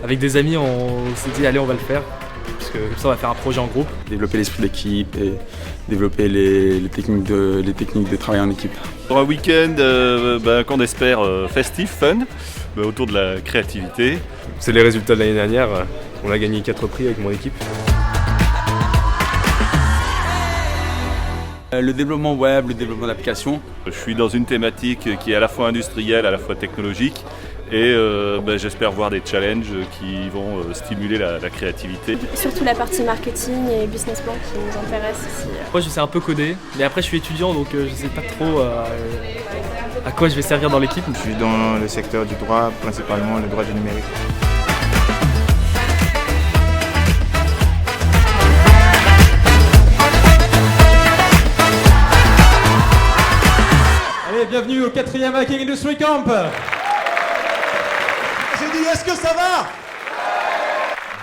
Avec des amis, on s'est dit allez, on va le faire, parce que comme ça on va faire un projet en groupe. Développer l'esprit d'équipe et développer les techniques de travail en équipe. Pour un week-end qu'on espère festif, fun, autour de la créativité. C'est les résultats de l'année dernière, on a gagné 4 prix avec mon équipe. Le développement web, le développement d'applications. Je suis dans une thématique qui est à la fois industrielle, à la fois technologique. Et j'espère voir des challenges qui vont stimuler la créativité. Surtout la partie marketing et business plan qui nous intéresse ici. Moi je sais un peu coder, mais après je suis étudiant donc je sais pas trop à quoi je vais servir dans l'équipe. Je suis dans le secteur du droit, principalement le droit du numérique. Allez, bienvenue au 4e Hacking Industry Camp. J'ai dit, est-ce que ça va?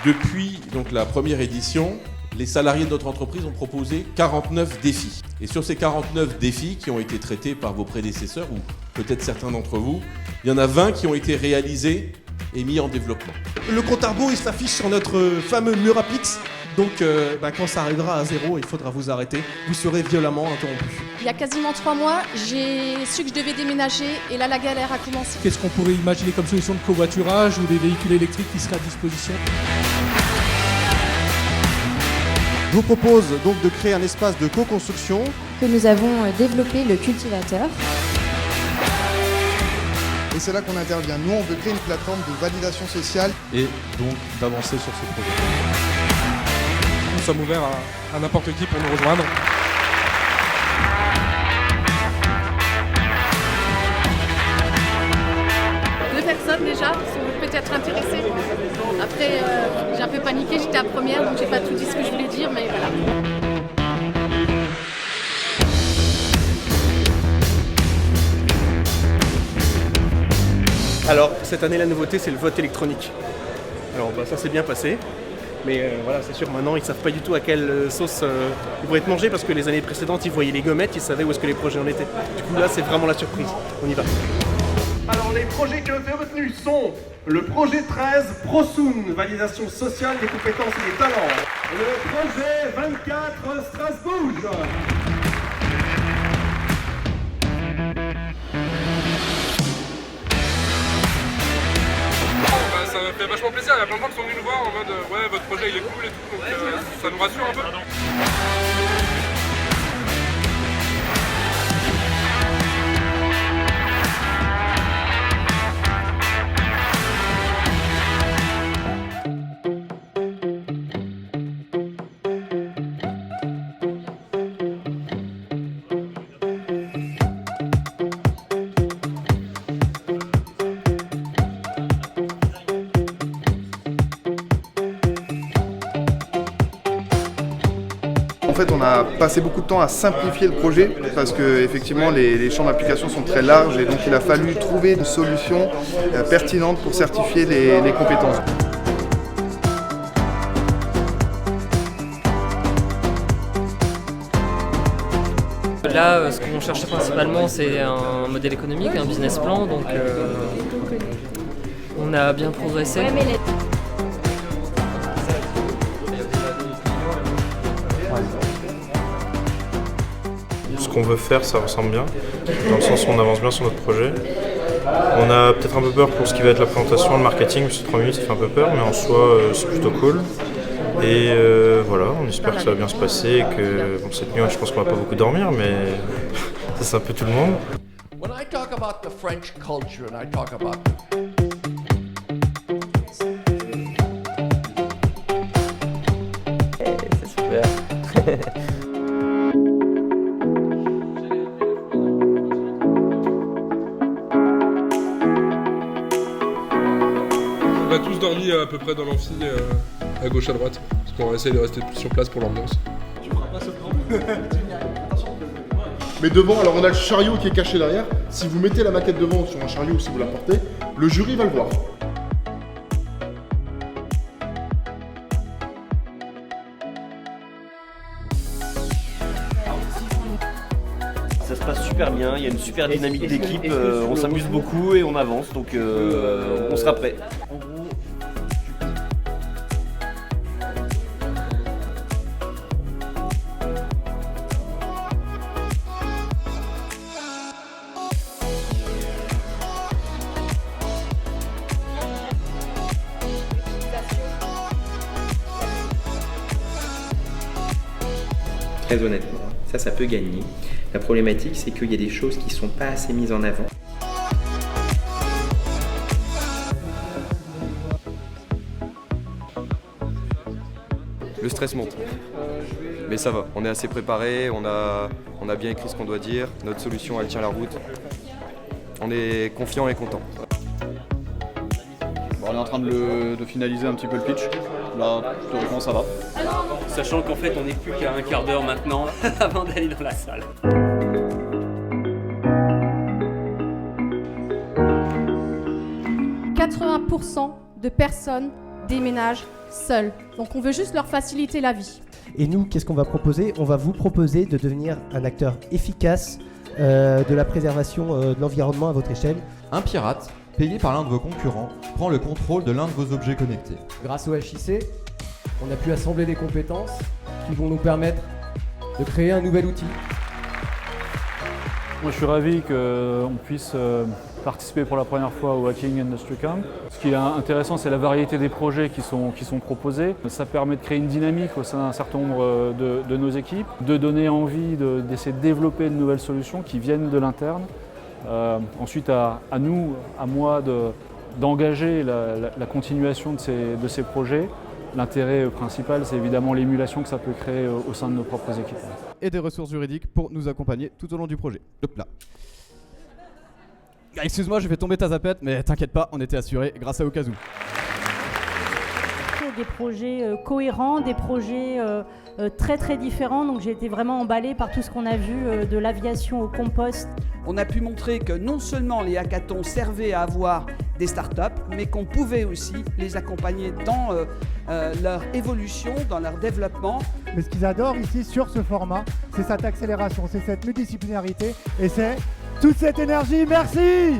Depuis donc, la première édition, les salariés de notre entreprise ont proposé 49 défis. Et sur ces 49 défis qui ont été traités par vos prédécesseurs, ou peut-être certains d'entre vous, il y en a 20 qui ont été réalisés et mis en développement. Le compte à rebours, il s'affiche sur notre fameux mur à Pix. Donc quand ça arrivera à 0, il faudra vous arrêter. Vous serez violemment interrompu. Il y a quasiment 3 mois, j'ai su que je devais déménager et là la galère a commencé. Qu'est-ce qu'on pourrait imaginer comme solution de covoiturage ou des véhicules électriques qui seraient à disposition? Je vous propose donc de créer un espace de co-construction. Que nous avons développé le cultivateur. Et c'est là qu'on intervient. Nous, on veut créer une plateforme de validation sociale. Et donc d'avancer sur ce projet. Nous sommes ouverts à n'importe qui pour nous rejoindre. Deux personnes déjà sont peut-être intéressées. Après, j'ai un peu paniqué, j'étais à première, donc j'ai pas tout dit ce que je voulais dire, mais voilà. Alors, cette année, la nouveauté, c'est le vote électronique. Alors, ça s'est bien passé. Mais voilà, c'est sûr, maintenant, ils ne savent pas du tout à quelle sauce ils vont être mangés parce que les années précédentes, ils voyaient les gommettes, ils savaient où est-ce que les projets en étaient. Du coup, là, c'est vraiment la surprise. On y va. Alors, les projets qui ont été retenus sont le projet 13, ProSoon, validation sociale des compétences et des talents. Et le projet 24, Strasbourg. Ça me fait vachement plaisir, il y a plein de gens qui sont venus nous voir en mode ouais votre projet il est cool et tout, donc ça nous rassure un peu. En fait, on a passé beaucoup de temps à simplifier le projet parce que effectivement les champs d'application sont très larges et donc il a fallu trouver une solution pertinente pour certifier les compétences. Là, ce qu'on cherche principalement, c'est un modèle économique, un business plan, donc on a bien progressé. Ce qu'on veut faire, ça ressemble bien, dans le sens où on avance bien sur notre projet. On a peut-être un peu peur pour ce qui va être la présentation, le marketing, parce que 3 minutes ça fait un peu peur, mais en soi c'est plutôt cool. Et voilà, on espère que ça va bien se passer et que bon, cette nuit je pense qu'on va pas beaucoup dormir, mais ça c'est un peu tout le monde. When I talk about the French culture and I talk about c'est super. On va tous dormir à peu près dans l'amphi, à gauche à droite, parce qu'on va essayer de rester sur place pour l'ambiance. Tu feras pas ce plan. Mais devant, alors on a le chariot qui est caché derrière. Si vous mettez la maquette devant sur un chariot ou si vous la portez, le jury va le voir. Ça se passe super bien, il y a une super dynamique d'équipe, on s'amuse beaucoup et on avance, donc on sera prêt. Très honnêtement, ça peut gagner. La problématique, c'est qu'il y a des choses qui ne sont pas assez mises en avant. Le stress monte. Mais ça va, on est assez préparé, on a bien écrit ce qu'on doit dire, notre solution elle tient la route. On est confiant et content. Bon, on est en train de finaliser un petit peu le pitch. Là, théoriquement ça va. Sachant qu'en fait on n'est plus qu'à un quart d'heure maintenant avant d'aller dans la salle. « 80% de personnes déménagent seules. Donc on veut juste leur faciliter la vie. Et nous, qu'est-ce qu'on va proposer? On va vous proposer de devenir un acteur efficace de la préservation de l'environnement à votre échelle. Un pirate, payé par l'un de vos concurrents, prend le contrôle de l'un de vos objets connectés. Grâce au HIC, on a pu assembler des compétences qui vont nous permettre de créer un nouvel outil. Moi, je suis ravi qu'on puisse participer pour la première fois au Hacking Industry Camp. Ce qui est intéressant, c'est la variété des projets qui sont proposés. Ça permet de créer une dynamique au sein d'un certain nombre de nos équipes, de donner envie d'essayer de développer de nouvelles solutions qui viennent de l'interne. Ensuite, à nous, à moi, d'engager la continuation de ces projets. L'intérêt principal, c'est évidemment l'émulation que ça peut créer au sein de nos propres équipes. Et des ressources juridiques pour nous accompagner tout au long du projet. Hop là. Excuse-moi, je vais tomber ta zapette, mais t'inquiète pas, on était assurés grâce à Okazu. Des projets cohérents, des projets très très différents, donc j'ai été vraiment emballée par tout ce qu'on a vu, de l'aviation au compost. On a pu montrer que non seulement les hackathons servaient à avoir des startups, mais qu'on pouvait aussi les accompagner dans leur évolution, dans leur développement. Mais ce qu'ils adorent ici sur ce format, c'est cette accélération, c'est cette multidisciplinarité et c'est toute cette énergie. Merci!